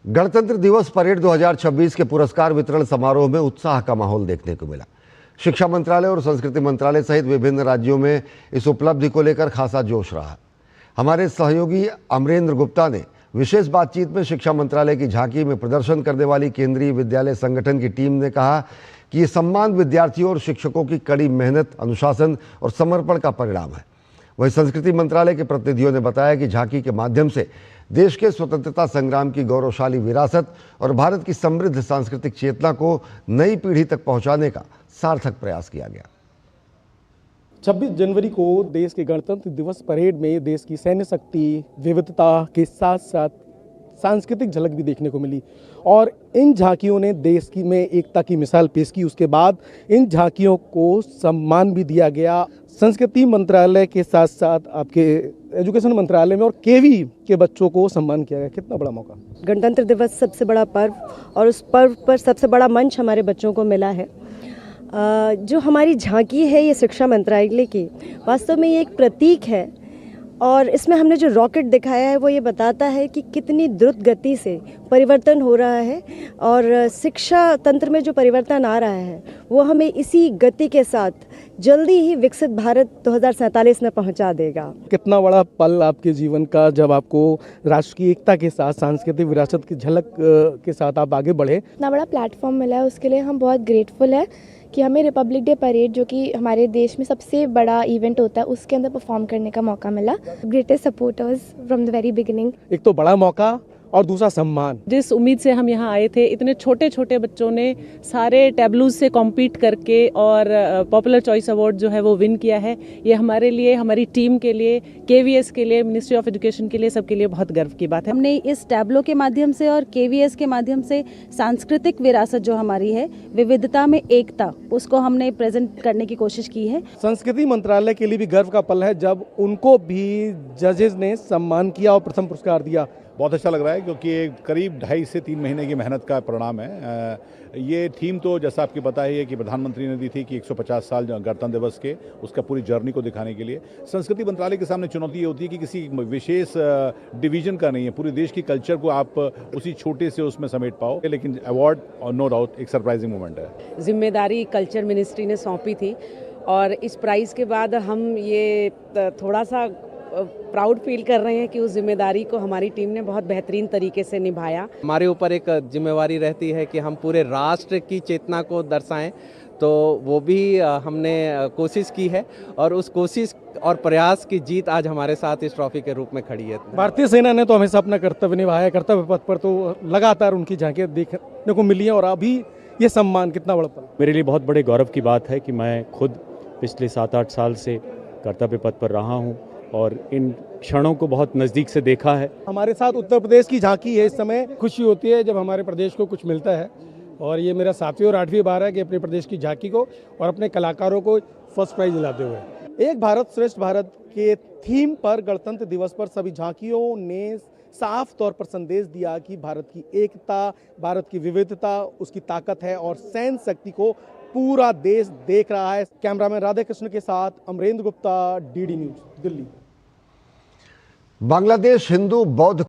गणतंत्र दिवस परेड 2026 के पुरस्कार वितरण समारोह में उत्साह का माहौल देखने को मिला। शिक्षा मंत्रालय और संस्कृति मंत्रालय सहित विभिन्न राज्यों में इस उपलब्धि को लेकर खासा जोश रहा। हमारे सहयोगी अमरेंद्र गुप्ता ने विशेष बातचीत में शिक्षा मंत्रालय की झांकी में प्रदर्शन करने वाली केंद्रीय विद्यालय संगठन की टीम ने कहा कि ये सम्मान विद्यार्थियों और शिक्षकों की कड़ी मेहनत, अनुशासन और समर्पण का परिणाम है। वहीं संस्कृति मंत्रालय के प्रतिनिधियों ने बताया कि झांकी के माध्यम से देश के स्वतंत्रता संग्राम की गौरवशाली विरासत और भारत की समृद्ध सांस्कृतिक चेतना को नई पीढ़ी तक पहुंचाने का सार्थक प्रयास किया गया। 26 जनवरी को देश के गणतंत्र दिवस परेड में देश की सैन्य शक्ति, विविधता के साथ साथ सांस्कृतिक झलक भी देखने को मिली और इन झांकियों ने देश की में एकता की मिसाल पेश की। उसके बाद इन झांकियों को सम्मान भी दिया गया। संस्कृति मंत्रालय के साथ साथ आपके एजुकेशन मंत्रालय में और केवी के बच्चों को सम्मान किया गया। कितना बड़ा मौका। गणतंत्र दिवस सबसे बड़ा पर्व और उस पर्व पर सबसे बड़ा मंच हमारे बच्चों को मिला है। जो हमारी झांकी है ये शिक्षा मंत्रालय की, वास्तव में ये एक प्रतीक है और इसमें हमने जो रॉकेट दिखाया है वो ये बताता है कि कितनी द्रुत गति से परिवर्तन हो रहा है और शिक्षा तंत्र में जो परिवर्तन आ रहा है वो हमें इसी गति के साथ जल्दी ही विकसित भारत 2047 में पहुंचा देगा। कितना बड़ा पल आपके जीवन का जब आपको राष्ट्र की एकता के साथ सांस्कृतिक विरासत की झलक के साथ आप आगे बढ़े। इतना बड़ा प्लेटफॉर्म मिला है उसके लिए हम बहुत ग्रेटफुल है कि हमें रिपब्लिक डे परेड जो कि हमारे देश में सबसे बड़ा इवेंट होता है उसके अंदर परफॉर्म करने का मौका मिला। Greatest supporters from the very beginning. एक तो बड़ा मौका और दूसरा सम्मान। जिस उम्मीद से हम यहाँ आए थे, इतने छोटे छोटे बच्चों ने सारे टैबलूज से कॉम्पीट करके और पॉपुलर चॉइस अवार्ड जो है वो विन किया है। ये हमारे लिए, हमारी टीम के लिए, केवीएस के लिए, मिनिस्ट्री ऑफ एजुकेशन के लिए, सबके लिए बहुत गर्व की बात है। हमने इस टैबलो के माध्यम से और केवीएस के माध्यम से सांस्कृतिक विरासत जो हमारी है, विविधता में एकता, उसको हमने प्रेजेंट करने की कोशिश की है। संस्कृति मंत्रालय के लिए भी गर्व का पल है जब उनको भी जजेस ने सम्मान किया और प्रथम पुरस्कार दिया। बहुत अच्छा लग रहा है क्योंकि करीब 2.5 से 3 महीने की मेहनत का परिणाम है। ये थीम तो जैसा आपकी पता ही है कि प्रधानमंत्री ने दी थी कि 150 साल गणतंत्र दिवस के, उसका पूरी जर्नी को दिखाने के लिए संस्कृति मंत्रालय के सामने चुनौती ये होती है कि किसी विशेष डिवीजन का नहीं है, पूरे देश की कल्चर को आप उसी छोटे से उसमें समेट पाओ। लेकिन अवार्ड और नो डाउट एक सरप्राइजिंग मोमेंट है। जिम्मेदारी कल्चर मिनिस्ट्री ने सौंपी थी और इस प्राइज़ के बाद हम ये थोड़ा सा प्राउड फील कर रहे हैं कि उस जिम्मेदारी को हमारी टीम ने बहुत बेहतरीन तरीके से निभाया। हमारे ऊपर एक जिम्मेवारी रहती है कि हम पूरे राष्ट्र की चेतना को दर्शाएं, तो वो भी हमने कोशिश की है और उस कोशिश और प्रयास की जीत आज हमारे साथ इस ट्रॉफी के रूप में खड़ी है। भारतीय सेना ने तो हमेशा अपना कर्तव्य निभाया है, कर्तव्य पथ पर तो लगातार उनकी झांकियां देखने को मिली है और अभी ये सम्मान कितना बड़ा पल। मेरे लिए बहुत बड़े गौरव की बात है कि मैं खुद पिछले 7-8 साल से कर्तव्य पथ पर रहा हूँ और इन क्षणों को बहुत नज़दीक से देखा है। हमारे साथ उत्तर प्रदेश की झांकी है। इस समय खुशी होती है जब हमारे प्रदेश को कुछ मिलता है और ये मेरा 7वीं और 8वीं बार है कि अपने प्रदेश की झांकी को और अपने कलाकारों को फर्स्ट प्राइज दिलाते हुए। एक भारत श्रेष्ठ भारत के थीम पर गणतंत्र दिवस पर सभी झांकियों ने साफ तौर पर संदेश दिया कि भारत की एकता, भारत की विविधता उसकी ताकत है और सैन्य शक्ति को पूरा देश देख रहा है। कैमरामैन राधे कृष्ण के साथ अमरेंद्र गुप्ता, डीडी न्यूज़, दिल्ली। बांग्लादेश हिंदू बौद्ध